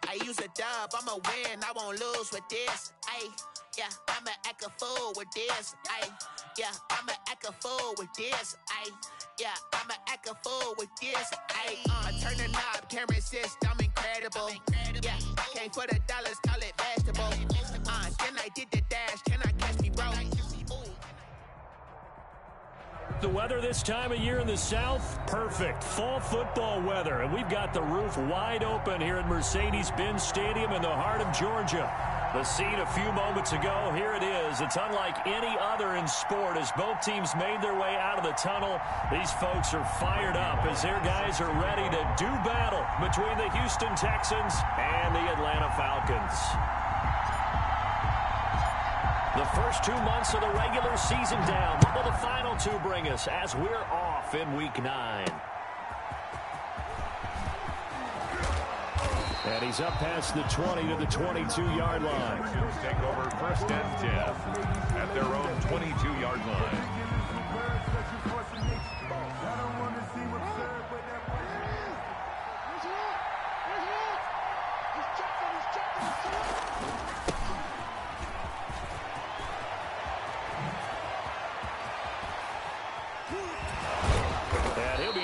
I use a dub, I'ma win, I won't lose with this. Ay, yeah, I'ma act a fool with this. Ay, yeah, I'ma act a fool with this. Ay, yeah, I'ma act a fool with this. Ay, I turn the knob, can't resist, I'm incredible. Yeah, came for the dollars, call it vegetable. Then I did the dash, can I catch me, bro? The weather this time of year in the South, perfect. Fall football weather, and we've got the roof wide open here at Mercedes-Benz Stadium in the heart of Georgia. The scene a few moments ago, here it is. It's unlike any other in sport as both teams made their way out of the tunnel. These folks are fired up as their guys are ready to do battle between the Houston Texans and the Atlanta Falcons. The first 2 months of the regular season down. What will the final two bring us as we're off in Week 9? And he's up past the 20 to the 22-yard line. Texans take over 1st and 10 at their own 22-yard line.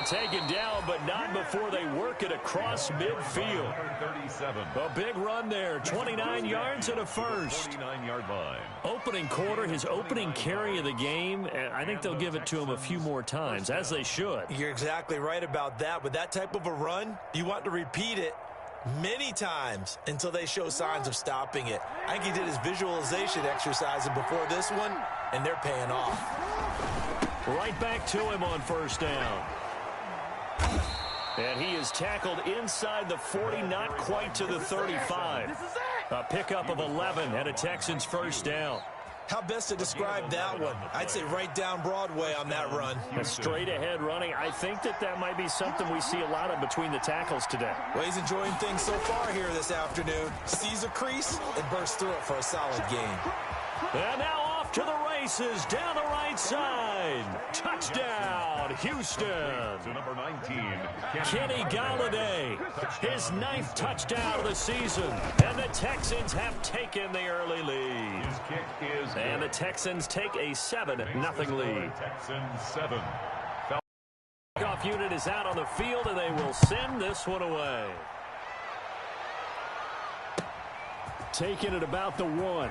Taken down, but not before they work it across midfield. 37. A big run there, 29 yards and a first. 29-yard line. Opening quarter, his opening carry of the game, and I think they'll give it to him a few more times, as they should. You're exactly right about that. With that type of a run, you want to repeat it many times until they show signs of stopping it. I think he did his visualization exercises before this one, and they're paying off. Right back to him on first down. And he is tackled inside the 40, not quite to the 35. A pickup of 11 and a Texans first down. How best to describe that one? I'd say right down Broadway on that run. A straight ahead running. I think that might be something we see a lot of between the tackles today. Well, he's enjoying things so far here this afternoon. Sees a crease and bursts through it for a solid gain. And now off to the races down the right side. Touchdown, Houston. To number 19, Kenny Galladay, his 9th touchdown of the season. And the Texans have taken the early lead. His kick is good. And the Texans take a 7-0 lead. Texans 7. Kickoff unit is out on the field, and they will send this one away. Taking it about the 1.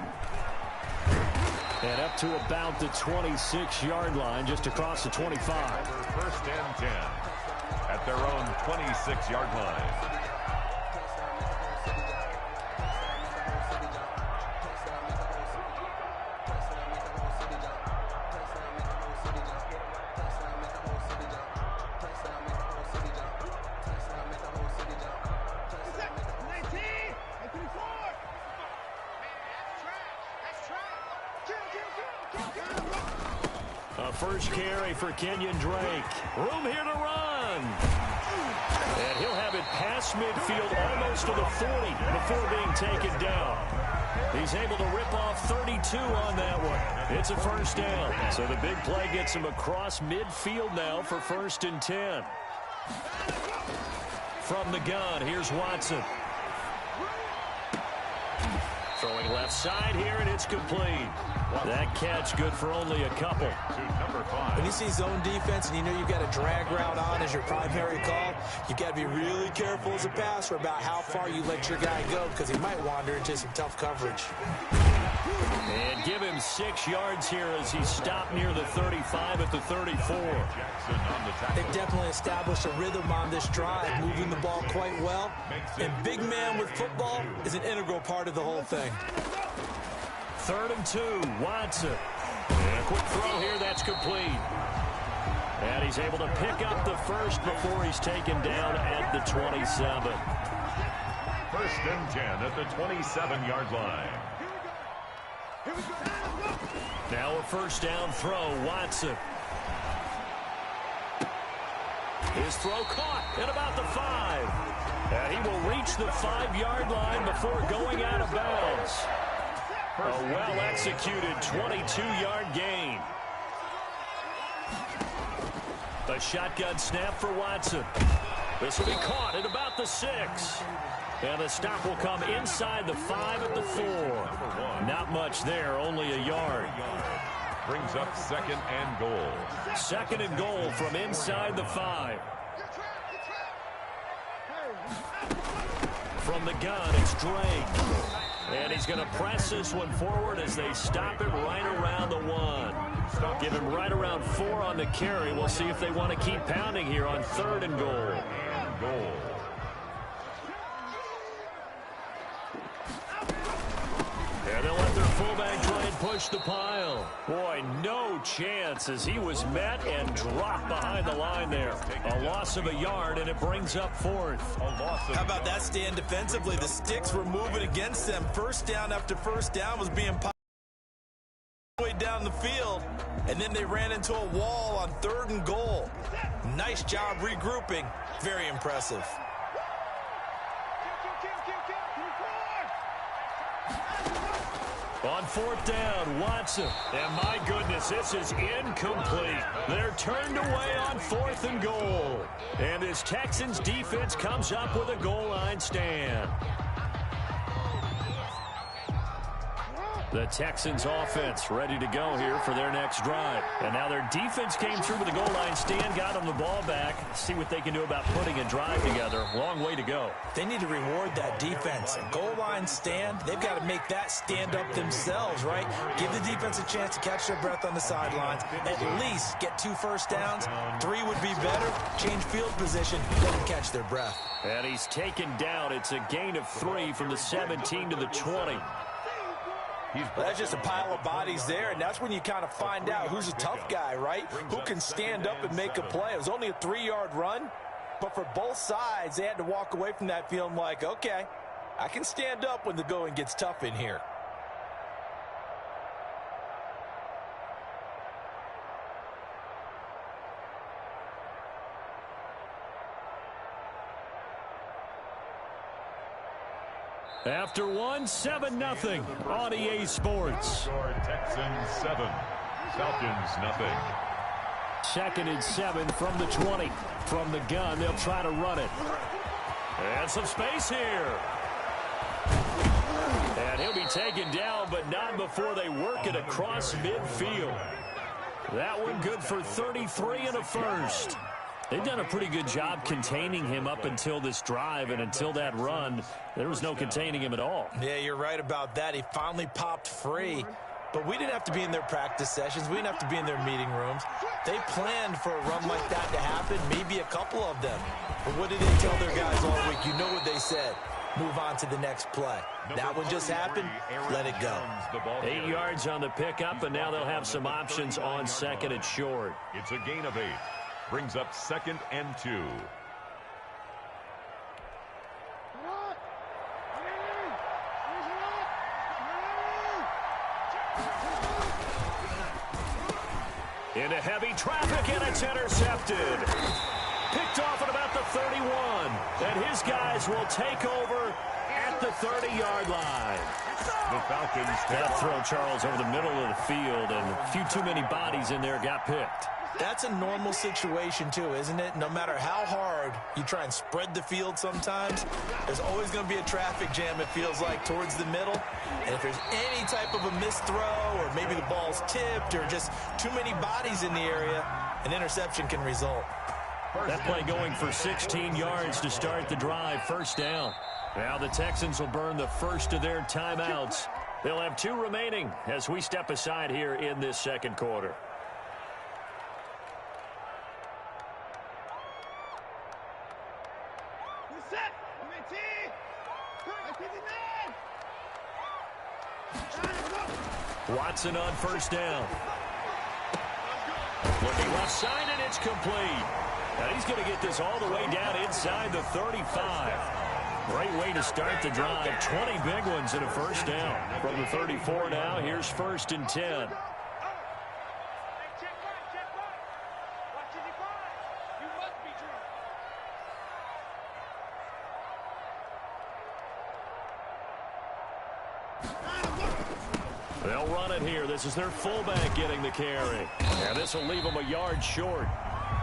And up to about the 26-yard line, just across the 25. 1st and 10 at their own 26-yard line. First carry for Kenyon Drake. Room here to run. And he'll have it past midfield almost to the 40 before being taken down. He's able to rip off 32 on that one. It's a first down. So the big play gets him across midfield now for 1st and 10. From the gun, here's Watson. Throwing left side here, and it's complete. That catch good for only a couple. To number 5. When you see zone defense and you know you've got a drag route on as your primary call, you've got to be really careful as a passer about how far you let your guy go because he might wander into some tough coverage. And give him 6 yards here as he stopped near the 35 at the 34. They've definitely established a rhythm on this drive, moving the ball quite well. And big man with football is an integral part of the whole thing. 3rd and 2, Watson. And a quick throw here, that's complete. And he's able to pick up the first before he's taken down at the 27. 1st and 10 at the 27-yard line. Now a first down throw, Watson. His throw caught at about the 5. And he will reach the 5-yard line before going out of bounds. A well-executed 22-yard gain. A shotgun snap for Watson. This will be caught at about the 6. And the stop will come inside the 5 at the 4. Not much there, only a yard. Brings up 2nd and goal. 2nd and goal from inside the 5. From the gun, it's Drake. And he's going to press this one forward as they stop him right around the 1. Give him right around 4 on the carry. We'll see if they want to keep pounding here on 3rd and goal. And they'll let their fullback try and push the pile. Boy, no chance as he was met and dropped behind the line there. A loss of a yard, and it brings up 4th. How about that stand defensively? The sticks were moving against them. First down after first down was being piled way down the field, and then they ran into a wall on 3rd and goal. Nice job regrouping. Very impressive. On 4th down, Watson. And my goodness, this is incomplete. They're turned away on 4th and goal. And this Texans defense comes up with a goal line stand. The Texans offense ready to go here for their next drive. And now their defense came through with a goal line stand, got them the ball back. See what they can do about putting a drive together. Long way to go. They need to reward that defense. A goal line stand, they've got to make that stand up themselves, right? Give the defense a chance to catch their breath on the sidelines. At least get 2 first downs. 3 would be better. Change field position. Let them catch their breath. And he's taken down. It's a gain of 3 from the 17 to the 20. That's just a pile of bodies there, and that's when you kind of find out who's a tough guy, right? Who can stand up and make a play. It was only a 3-yard run, but for both sides, they had to walk away from that feeling like, okay, I can stand up when the going gets tough in here. After 1, 7-0 on EA Sports. Texans 7, Falcons 0. 2nd and 7 from the 20. From the gun, they'll try to run it. And some space here. And he'll be taken down, but not before they work it across midfield. That one good for 33 and a first. They've done a pretty good job containing him up until this drive, and until that run, there was no containing him at all. Yeah, you're right about that. He finally popped free, but we didn't have to be in their practice sessions. We didn't have to be in their meeting rooms. They planned for a run like that to happen, maybe a couple of them. But what did they tell their guys all week? You know what they said. Move on to the next play. That one just happened. Let it go. 8 yards on the pickup, and now they'll have some options on 2nd and short. It's a gain of 8. Brings up 2nd and 2. Into heavy traffic, and it's intercepted. Picked off at about the 31. And his guys will take over at the 30-yard line. The Falcons. That throw, Charles, over the middle of the field, and a few too many bodies in there got picked. That's a normal situation, too, isn't it? No matter how hard you try and spread the field sometimes, there's always going to be a traffic jam, it feels like, towards the middle. And if there's any type of a missed throw, or maybe the ball's tipped, or just too many bodies in the area, an interception can result. That play going for 16 yards to start the drive. 1st down. Now the Texans will burn the first of their timeouts. They'll have 2 remaining as we step aside here in this 2nd quarter. Watson on 1st down. Looking left side, and it's complete. Now he's going to get this all the way down inside the 35. Great way to start the drive. 20 big ones in a 1st down. From the 34 now, here's 1st and 10. They'll run it here. This is their fullback getting the carry. And this will leave them a yard short.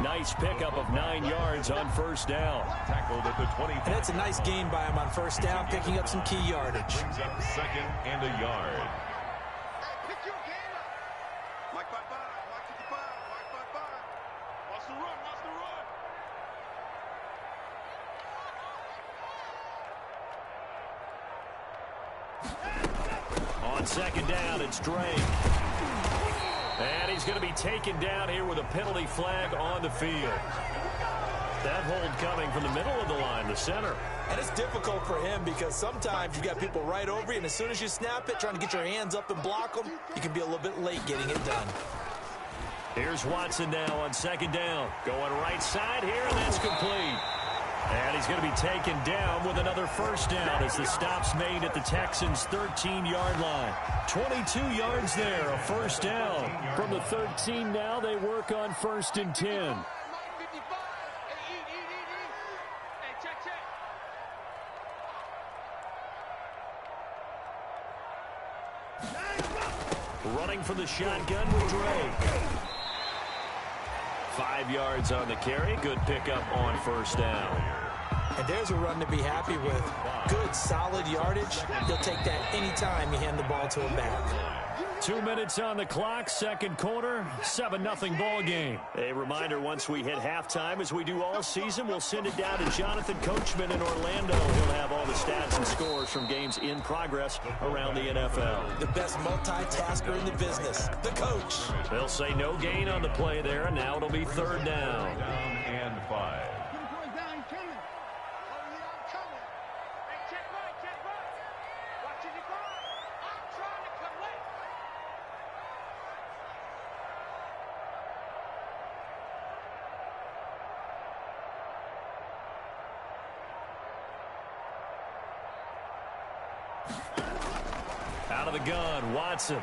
Nice pickup of 9 yards on first down. Tackled at the 20. And it's a nice gain by him on first down, picking up some key yardage. Brings up 2nd and a yard. On second down, it's Drake. And he's going to be taken down here with a penalty flag on the field. That hold coming from the middle of the line, the center. And it's difficult for him because sometimes you've got people right over you, and as soon as you snap it, trying to get your hands up and block them, you can be a little bit late getting it done. Here's Watson now on second down. Going right side here, and that's complete. And he's going to be taken down with another first down as the stop's made at the Texans' 13-yard line. 22 yards there, a first down. From the 13 now, they work on 1st and 10. Running from the shotgun with Drake. 5 yards on the carry. Good pickup on first down. And there's a run to be happy with. Good, solid yardage. He'll take that anytime you hand the ball to him back. 2 minutes on the clock, second quarter, 7-0 ball game. A reminder, once we hit halftime, as we do all season, we'll send it down to Jonathan Coachman in Orlando. He'll have all the stats and scores from games in progress around the NFL. The best multitasker in the business, the coach. They'll say no gain on the play there, and now it'll be 3rd down. Down and 5. Out of the gun, Watson.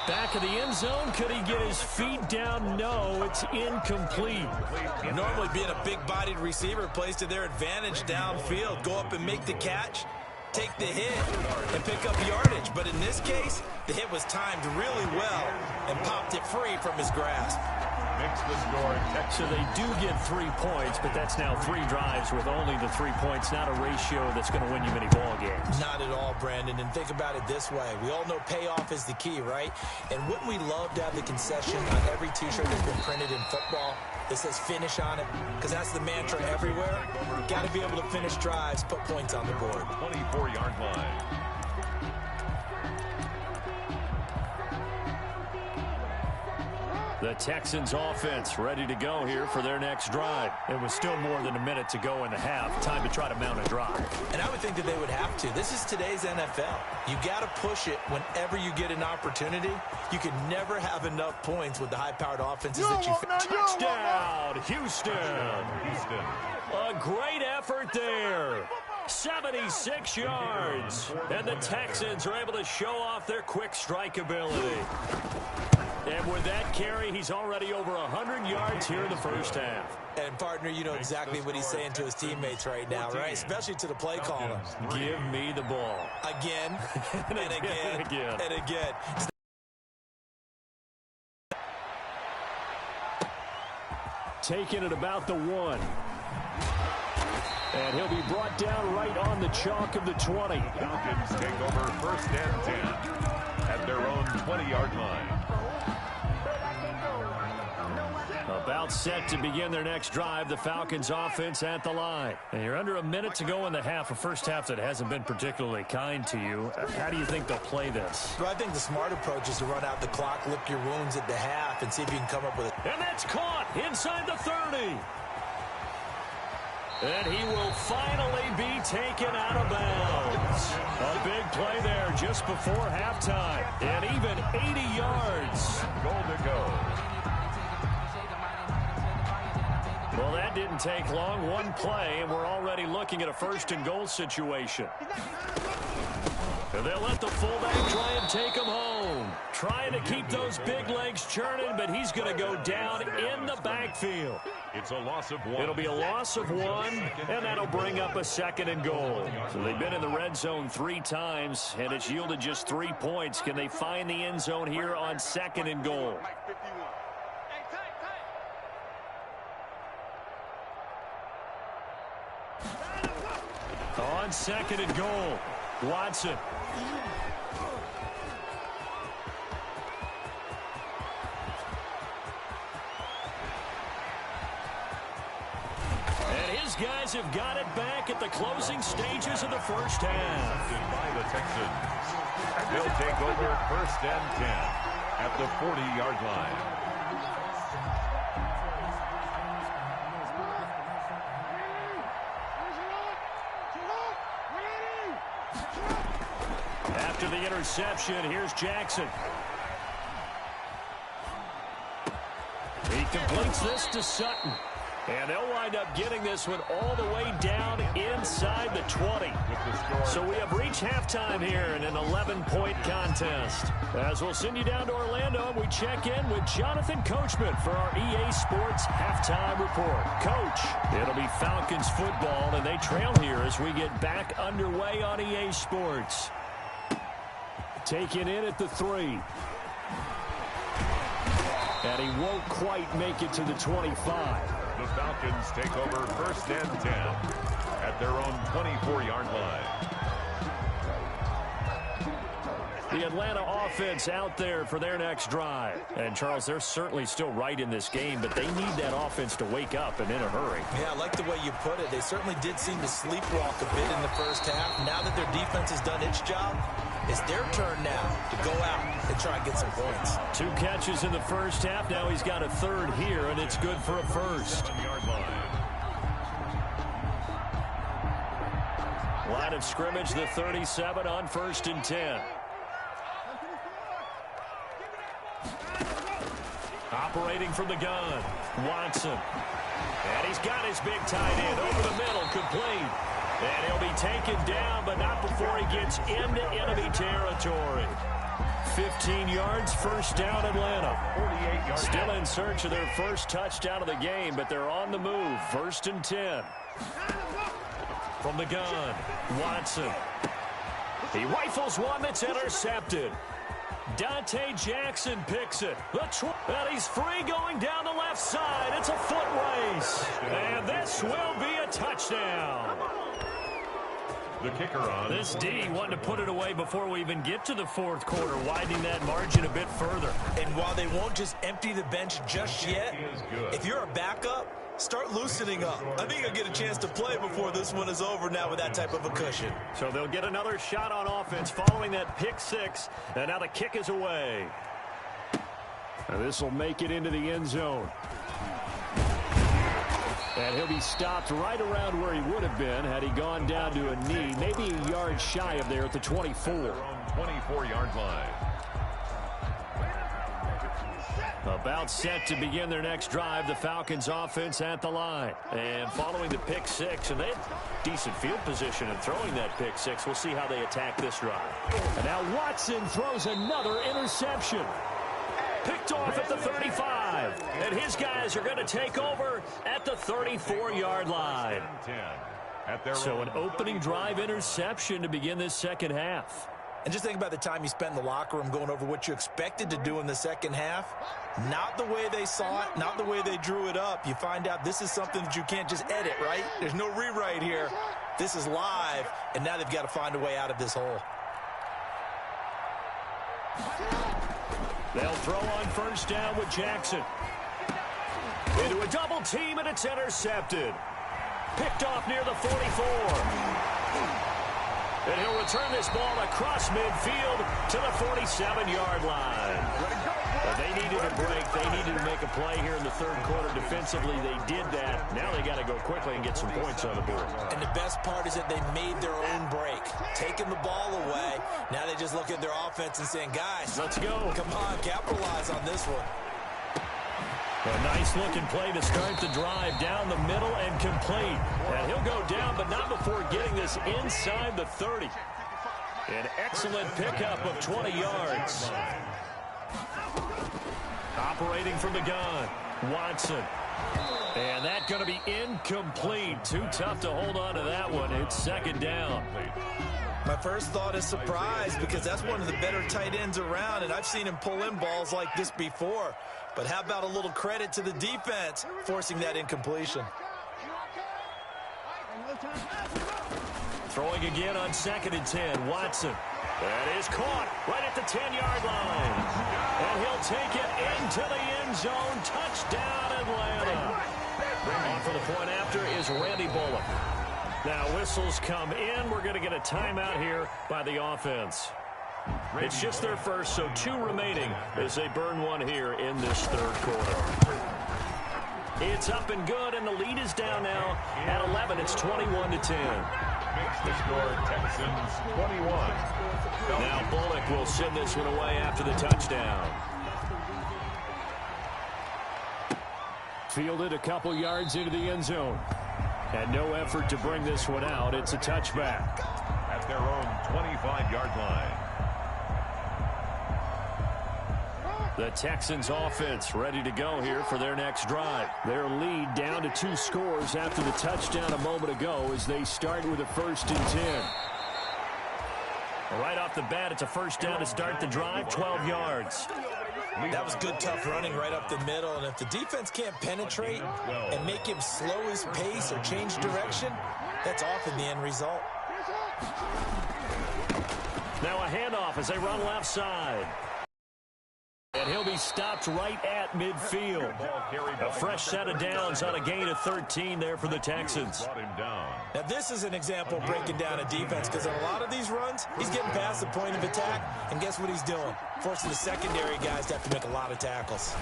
Back of the end zone. Could he get his feet down? No, it's incomplete. Normally being a big-bodied receiver plays to their advantage downfield. Go up and make the catch, take the hit, and pick up yardage. But in this case, the hit was timed really well and popped it free from his grasp. Makes the score. So they do get 3 points, but that's now 3 drives with only the 3 points. Not a ratio that's going to win you many ball games. Not at all, Brandon. And think about it this way. We all know payoff is the key, right? And wouldn't we love to have the concession on every T-shirt that's been printed in football that says finish on it? Because that's the mantra everywhere. Got to be able to finish drives, put points on the board. 24-yard line. The Texans offense ready to go here for their next drive. It was still more than a minute to go in the half. Time to try to mount a drive. And I would think that they would have to. This is today's NFL. You got to push it whenever you get an opportunity. You can never have enough points with the high-powered offenses that you face. Touchdown, Houston. A great effort there. 76 yards. And the Texans are able to show off their quick strike ability. And with that carry, he's already over 100 yards here in the first half. And, partner, you know exactly what he's saying to his teammates right now, right? Especially to the play caller. Give me the ball. Again, and again, and again. Taking it about the 1. And he'll be brought down right on the chalk of the 20. Falcons take over 1st and 10 at their own 20-yard line. About set to begin their next drive, the Falcons offense at the line. And you're under a minute to go in the half, a first half that hasn't been particularly kind to you. How do you think they'll play this? Well, I think the smart approach is to run out the clock, lick your wounds at the half, and see if you can come up with it. And that's caught inside the 30. And he will finally be taken out of bounds. A big play there just before halftime. And even 80 yards. Goal to go. Well, that didn't take long. One play, and we're already looking at a 1st and goal situation. And they'll let the fullback try and take him home. Trying to keep those big legs churning, but he's going to go down in the backfield. It's a loss of 1. It'll be a loss of 1, and that'll bring up a 2nd and goal. So they've been in the red zone 3 times, and it's yielded just 3 points. Can they find the end zone here on 2nd and goal? on 2nd and goal. Watson. And his guys have got it back at the closing stages of the first half. By the Texans. They'll take over 1st and 10 at the 40-yard line. After the interception, here's Jackson. He completes this to Sutton. And they'll wind up getting this one all the way down inside the 20. So we have reached halftime here in an 11-point contest. As we'll send you down to Orlando, and we check in with Jonathan Coachman for our EA Sports Halftime Report. Coach, it'll be Falcons football, and they trail here as we get back underway on EA Sports. Taken in at the 3. And he won't quite make it to the 25. The Falcons take over 1st and 10 at their own 24-yard line. The Atlanta offense out there for their next drive. And, Charles, they're certainly still right in this game, but they need that offense to wake up and in a hurry. Yeah, I like the way you put it. They certainly did seem to sleepwalk a bit in the first half. Now that their defense has done its job, it's their turn now to go out and try and get some points. 2 catches in the first half. Now he's got a 3rd here, and it's good for a 1st. 7-yard line. Line of scrimmage, the 37 on 1st and 10. Operating from the gun, Watson. And he's got his big tight end over the middle, complete. And he'll be taken down, but not before he gets into enemy territory. 15 yards, 1st down, Atlanta. 48 yards. Still in search of their first touchdown of the game, but they're on the move. 1st and 10. From the gun, Watson. He rifles one that's intercepted. Dante Jackson picks it. And he's free going down the left side. It's a foot race. And this will be a touchdown. The kicker on. This D wanting to put it away before we even get to the 4th quarter, widening that margin a bit further. And while they won't just empty the bench just yet, if you're a backup, start loosening up. I think you'll get a chance to play before this one is over now with that type of a cushion. So they'll get another shot on offense following that pick 6, and now the kick is away. And this will make it into the end zone. And he'll be stopped right around where he would have been had he gone down to a knee, maybe a yard shy of there at the 24. Their own 24-yard line. About set to begin their next drive, the Falcons offense at the line. And following the pick 6, and they had decent field position in throwing that pick 6. We'll see how they attack this drive. And now Watson throws another interception. Picked off at the 35. And his guys are going to take over at the 34-yard line. So an opening drive interception to begin this second half. And just think about the time you spent in the locker room going over what you expected to do in the second half. Not the way they saw it, not the way they drew it up. You find out this is something that you can't just edit, right? There's no rewrite here. This is live, and now they've got to find a way out of this hole. They'll throw on 1st down with Jackson. Into a double team, and it's intercepted. Picked off near the 44. And he'll return this ball across midfield to the 47-yard line. But they needed a break. They needed to make a play here in the 3rd quarter. Defensively, they did that. Now they got to go quickly and get some points on the board. And the best part is that they made their own break. Taking the ball away. Now they just look at their offense and saying, guys, let's go. Come on, capitalize on this one. A nice-looking play to start the drive down the middle and complete. And he'll go down, but not before getting this inside the 30. An excellent pickup of 20 yards. Operating from the gun, Watson. And that's going to be incomplete. Too tough to hold on to that one. It's 2nd down. My first thought is surprise because that's one of the better tight ends around, and I've seen him pull in balls like this before. But how about a little credit to the defense forcing that incompletion? Throwing again on 2nd and 10. Watson. That is caught right at the 10-yard line. And he'll take it into the end zone. Touchdown, Atlanta. On for the point after is Randy Bullock. Now whistles come in. We're going to get a timeout here by the offense. It's just their first, so 2 remaining as they burn one here in this 3rd quarter. It's up and good, and the lead is down now at 11. It's 21-10. Makes the score Texans 21. Now Bullock will send this one away after the touchdown. Fielded a couple yards into the end zone. And no effort to bring this one out. It's a touchback. At their own 25-yard line. The Texans offense ready to go here for their next drive. Their lead down to 2 scores after the touchdown a moment ago as they start with a 1st and 10. Right off the bat, it's a 1st down to start the drive, 12 yards. That was good, tough running right up the middle, and if the defense can't penetrate and make him slow his pace or change direction, that's often the end result. Now a handoff as they run left side. And he'll be stopped right at midfield. A fresh set of downs on a gain of 13 there for the Texans. Now this is an example of breaking down a defense, because in a lot of these runs, he's getting past the point of attack, and guess what he's doing? Forcing the secondary guys to have to make a lot of tackles.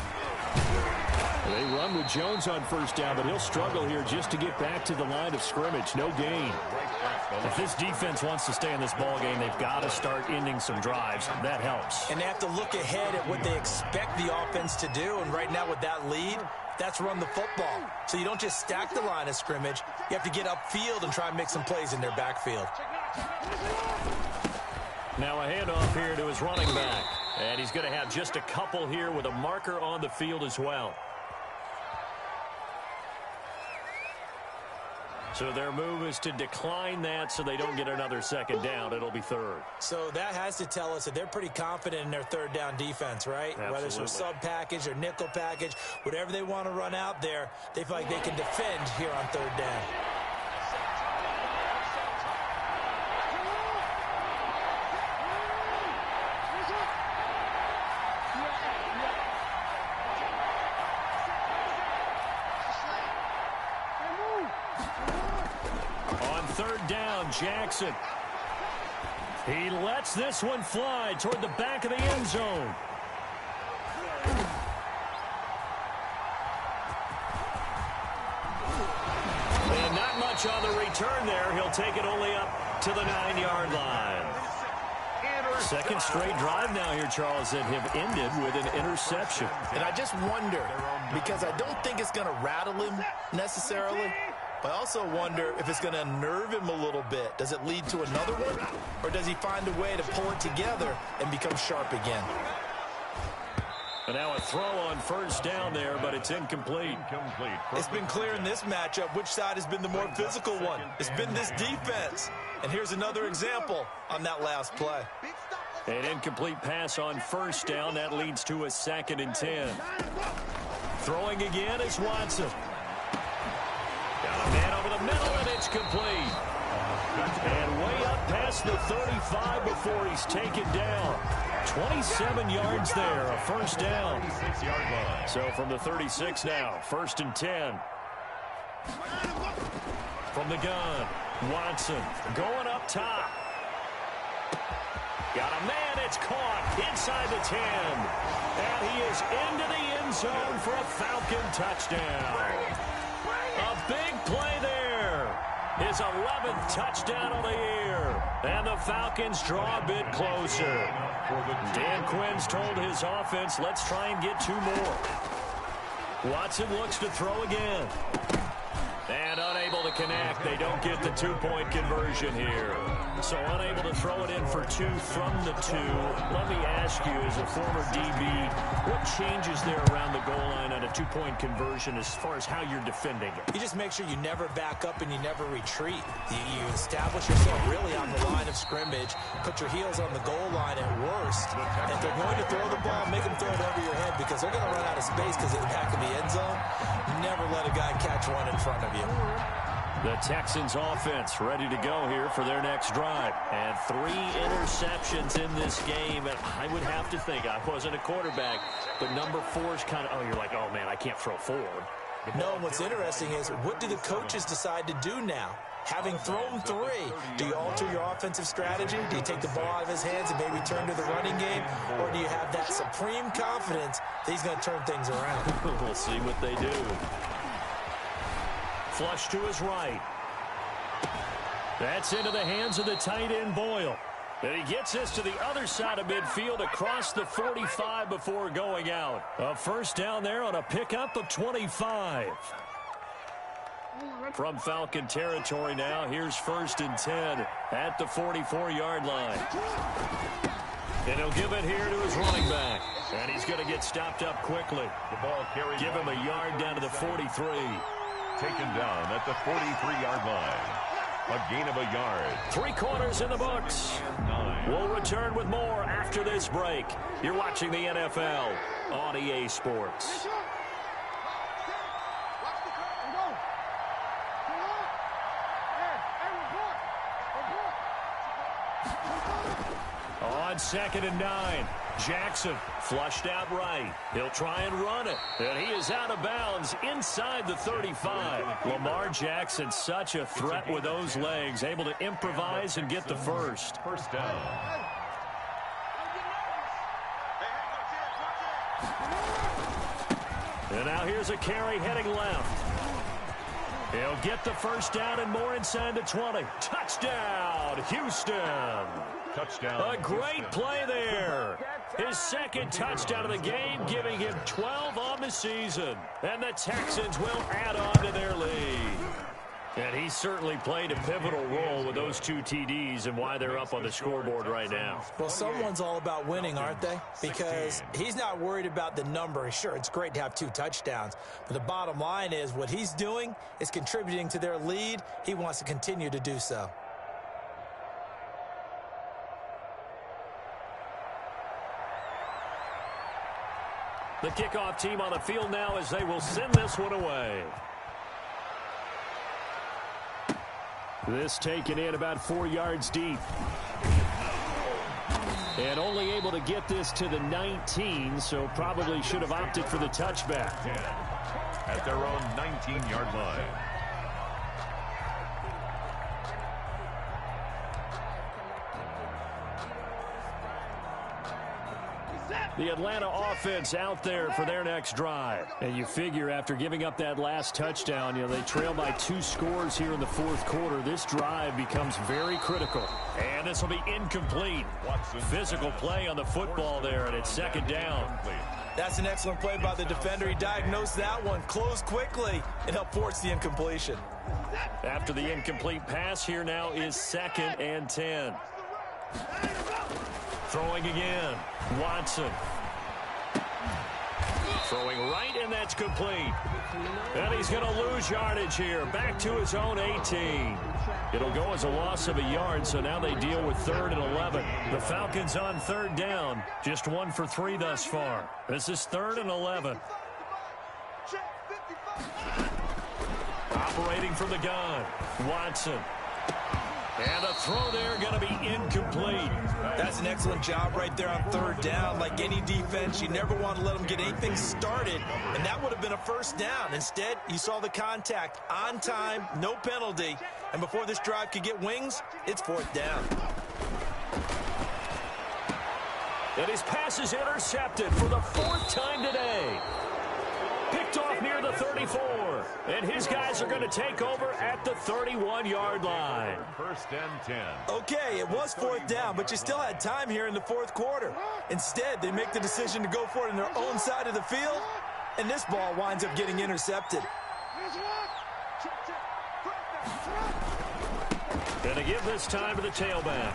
They run with Jones on 1st down, but he'll struggle here just to get back to the line of scrimmage. No gain. If this defense wants to stay in this ball game, they've got to start ending some drives. That helps. And they have to look ahead at what they expect the offense to do. And right now with that lead, that's run the football. So you don't just stack the line of scrimmage. You have to get upfield and try and make some plays in their backfield. Now a handoff here to his running back. And he's going to have just a couple here with a marker on the field as well. So their move is to decline that so they don't get another 2nd down. It'll be 3rd. So that has to tell us that they're pretty confident in their 3rd down defense, right? Absolutely. Whether it's a sub package or nickel package, whatever they want to run out there, they feel like they can defend here on 3rd down. Jackson. He lets this one fly toward the back of the end zone. And not much on the return there. He'll take it only up to the 9-yard line. 2nd straight drive now here, Charles, that have ended with an interception. And I just wonder, because I don't think it's going to rattle him necessarily, but I also wonder if it's going to unnerve him a little bit. Does it lead to another one? Or does he find a way to pull it together and become sharp again? And now a throw on 1st down there, but it's incomplete. It's been clear in this matchup which side has been the more physical one. It's been this defense. And here's another example on that last play. An incomplete pass on 1st down. That leads to a 2nd and 10. Throwing again is Watson. Got a man over the middle, and it's complete. And way up past the 35 before he's taken down. 27 yards there, a 1st down. So from the 36 now, 1st and 10. From the gun, Watson going up top. Got a man, it's caught inside the 10. And he is into the end zone for a Falcon touchdown. A big play there. His 11th touchdown of the year. And the Falcons draw a bit closer. Dan Quinn's told his offense, let's try and get 2 more. Watson looks to throw again. And unable to connect. They don't get the 2-point conversion here. So unable to throw it in for 2 from the 2. Let me ask you, as a former DB, what changes there around the goal line on a 2-point conversion as far as how you're defending it? You just make sure you never back up and you never retreat. You establish yourself really on the line of scrimmage, put your heels on the goal line at worst. And if they're going to throw the ball, make them throw it over your head, because they're going to run out of space because of the back of the end zone. Never let a guy catch one in front of you. The Texans offense ready to go here for their next drive. And 3 interceptions in this game. And I would have to think, I wasn't a quarterback, but number 4 is kind of, oh, you're like, oh, man, I can't throw 4. No, what's interesting is, what do the coaches decide to do now? Having thrown 3, do you alter your offensive strategy? Do you take the ball out of his hands and maybe turn to the running game? Or do you have that supreme confidence that he's going to turn things around? We'll see what they do. Flush to his right. That's into the hands of the tight end, Boyle. And he gets this to the other side of midfield across the 45 before going out. A first down there on a pickup of 25. From Falcon territory now, here's 1st and 10 at the 44-yard line. And he'll give it here to his running back. And he's going to get stopped up quickly. The ball carried. Give him a yard down to the 43. Taken down at the 43-yard line. A gain of a yard. 3 quarters in the books. 9. We'll return with more after this break. You're watching the NFL on EA Sports. On 2nd and 9, Jackson flushed out right. He'll try and run it. And he is out of bounds inside the 35. Lamar Jackson, such a threat with those legs, able to improvise and get the first. First down. And now here's a carry heading left. He'll get the first down and more inside the 20. Touchdown, Houston. Touchdown. A great play there. His 2nd touchdown of the game, giving him 12 on the season. And the Texans will add on to their lead. And he certainly played a pivotal role with those 2 TDs and why they're up on the scoreboard right now. Well, someone's all about winning, aren't they? Because he's not worried about the number. Sure, it's great to have 2 touchdowns. But the bottom line is what he's doing is contributing to their lead. He wants to continue to do so. The kickoff team on the field now as they will send this one away. This taken in about 4 yards deep. And only able to get this to the 19, so probably should have opted for the touchback. At their own 19-yard line. The Atlanta offense out there for their next drive. And you figure after giving up that last touchdown, they trail by 2 scores here in the 4th quarter. This drive becomes very critical. And this will be incomplete. Physical play on the football there, and it's 2nd down. That's an excellent play by the defender. He diagnosed that one, closed quickly, and helped force the incompletion. After the incomplete pass, here now is 2nd and 10. Throwing again, Watson. Throwing right, and that's complete. And he's going to lose yardage here, back to his own 18. It'll go as a loss of a yard, so now they deal with 3rd and 11. The Falcons on 3rd down, just 1 for 3 thus far. This is 3rd and 11. Operating from the gun, Watson. And a throw there going to be incomplete. That's an excellent job right there on 3rd down. Like any defense, you never want to let them get anything started, and that would have been a first down. Instead, you saw the contact on time, no penalty, and before this drive could get wings, it's 4th down. And his pass is intercepted for the 4th time today. Picked off near the 34. And his guys are going to take over at the 31-yard line. 1st and 10. Okay, it was 4th down, but you still had time here in the 4th quarter. Instead, they make the decision to go for it on their own side of the field, and this ball winds up getting intercepted. Going to give this time to the tailback.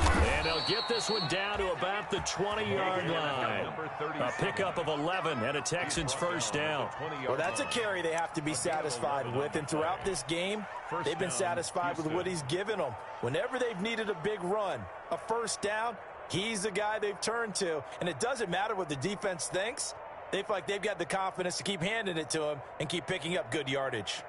And they'll get this one down to about the 20-yard line. A pickup of 11 and a Texans first down. Well, that's a carry they have to be satisfied with. And throughout this game, they've been satisfied with what he's given them. Whenever they've needed a big run, a first down, he's the guy they've turned to. And it doesn't matter what the defense thinks. They feel like they've got the confidence to keep handing it to him and keep picking up good yardage.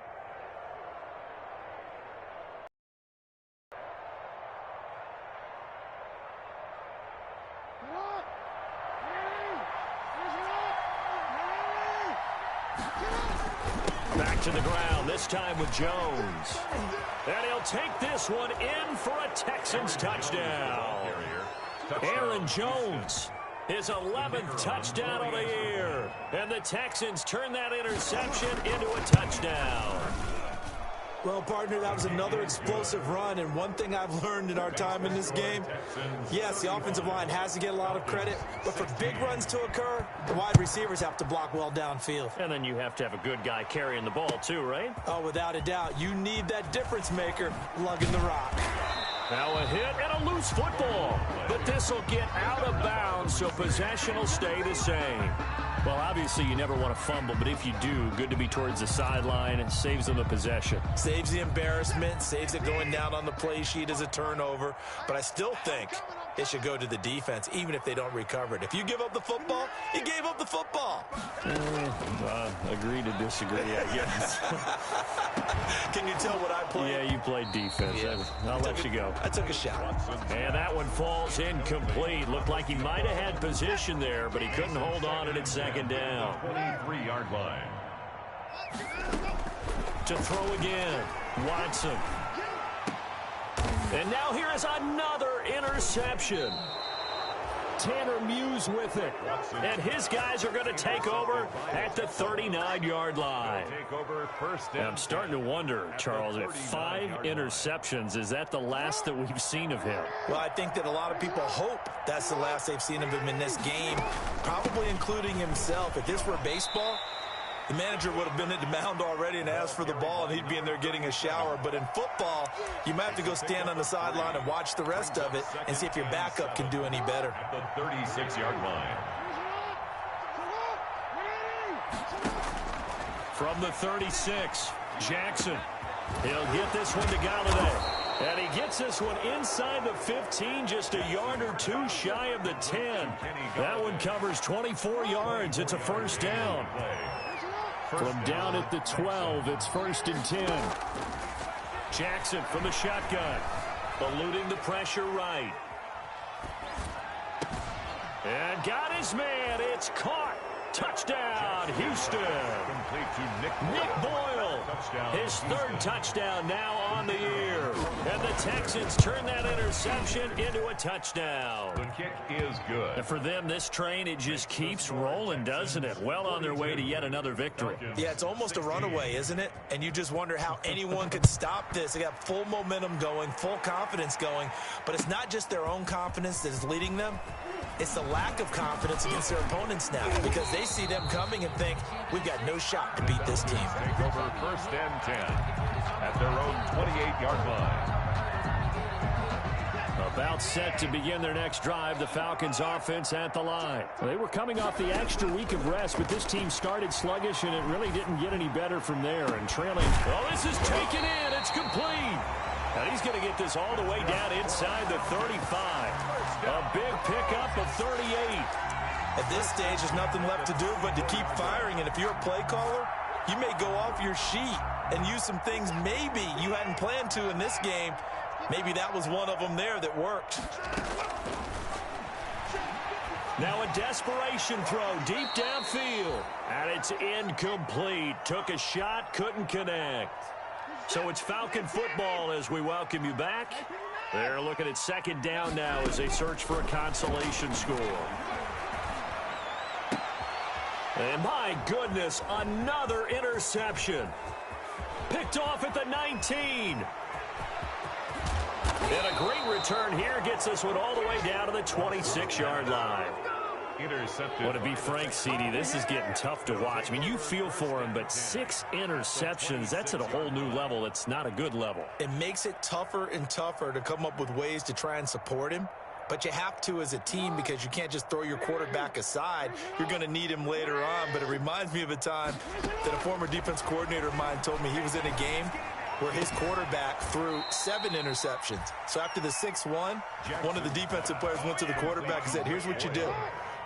Back to the ground, this time with Jones. And he'll take this one in for a Texans touchdown. Aaron Jones, his 11th touchdown of the year. And the Texans turn that interception into a touchdown. Well, partner, that was another explosive run, and one thing I've learned in our time in this game, yes, the offensive line has to get a lot of credit, but for big runs to occur, the wide receivers have to block well downfield. And then you have to have a good guy carrying the ball too, right? Oh, without a doubt. You need that difference maker lugging the rock. Now a hit and a loose football, but this will get out of bounds, so possession will stay the same. Well, obviously, you never want to fumble, but if you do, good to be towards the sideline. It saves them the possession. Saves the embarrassment, saves it going down on the play sheet as a turnover. But I still think it should go to the defense, even if they don't recover it. If you give up the football, you gave up the football. Agree to disagree, I guess. Can you tell what I played? Yeah, you played defense. Yeah. I'll let you go. I took a shot. And that one falls incomplete. Looked like he might have had position there, but he couldn't hold on at second down. 23-yard line. To throw again, Watson. And now here is another interception. Tanner Muse with it. And his guys are going to take over at the 39-yard line. And I'm starting to wonder, Charles, at 5 interceptions, is that the last that we've seen of him? Well, I think that a lot of people hope that's the last they've seen of him in this game, probably including himself. If this were baseball, the manager would have been at the mound already and asked for the ball, and he'd be in there getting a shower. But in football, you might have to go stand on the sideline and watch the rest of it and see if your backup can do any better. At the 36-yard line. From the 36, Jackson. He'll get this one to Galladay. And he gets this one inside the 15, just a yard or two shy of the 10. That one covers 24 yards. It's a first down. From down at the 12, it's 1st and 10. Jackson from the shotgun, eluding the pressure right. And got his man. It's caught. Touchdown, Houston. Complete to Nick Boyle. His 3rd touchdown now on the year. And the Texans turn that interception into a touchdown. The kick is good. And for them, this train, it just keeps rolling, doesn't it? Well on their way to yet another victory. Yeah, it's almost a runaway, isn't it? And you just wonder how anyone could stop this. They got full momentum going, full confidence going. But it's not just their own confidence that is leading them. It's the lack of confidence against their opponents now, because they see them coming and think, we've got no shot to beat this team. Take over 1st and 10 at their own 28-yard line. About set to begin their next drive, the Falcons offense at the line. They were coming off the extra week of rest, but this team started sluggish, and it really didn't get any better from there. And trailing, well, this is taken in. It's complete. And he's going to get this all the way down inside the 35. A big pickup of 38. At this stage, there's nothing left to do but to keep firing. And if you're a play caller, you may go off your sheet and use some things maybe you hadn't planned to in this game. Maybe that was one of them there that worked. Now a desperation throw deep downfield. And it's incomplete. Took a shot, couldn't connect. So it's Falcon football as we welcome you back. They're looking at 2nd down now as they search for a consolation score. And my goodness, another interception. Picked off at the 19. And a great return here gets this one all the way down to the 26-yard line. Intercepted. Well, to be frank, CD, this is getting tough to watch. I mean, you feel for him, but 6 interceptions, that's at a whole new level. It's not a good level. It makes it tougher and tougher to come up with ways to try and support him. But you have to as a team, because you can't just throw your quarterback aside. You're going to need him later on. But it reminds me of a time that a former defense coordinator of mine told me he was in a game where his quarterback threw 7 interceptions. So after the 6th one of the defensive players went to the quarterback and said, here's what you do.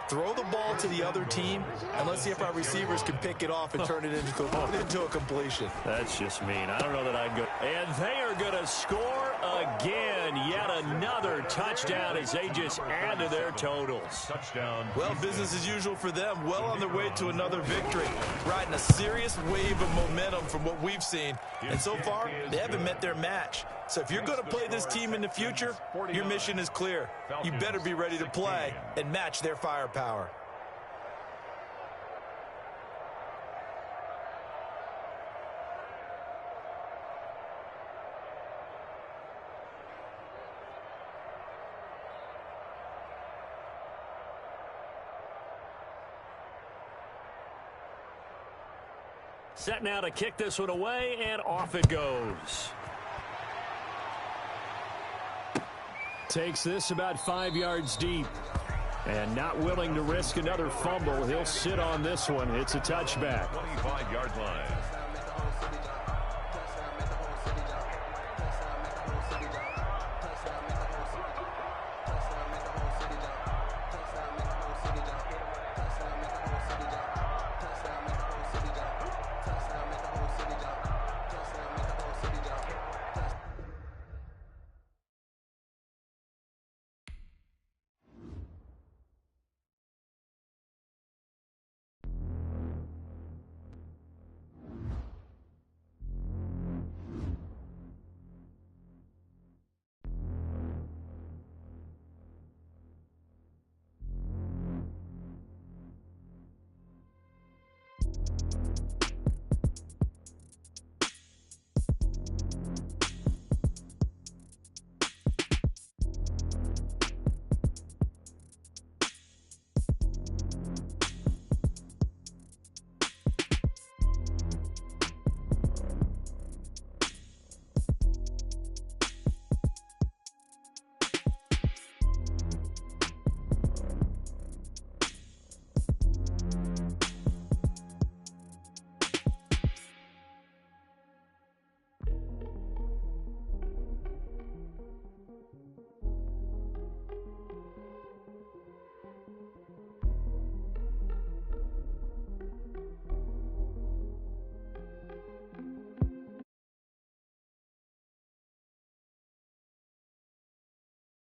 Throw the ball to the other team, and let's see if our receivers can pick it off and turn it into a completion. That's just mean. I don't know that I'd go. And they are going to score again. and yet another touchdown as they just add to their totals. Touchdown. Well, business as usual for them. Well on their way to another victory. Riding a serious wave of momentum from what we've seen. And so far, they haven't met their match. So if you're going to play this team in the future, your mission is clear. You better be ready to play and match their firepower. Set now to kick this one away, and off it goes. Takes this about 5 yards deep. And not willing to risk another fumble. He'll sit on this one. It's a touchback. 25-yard line.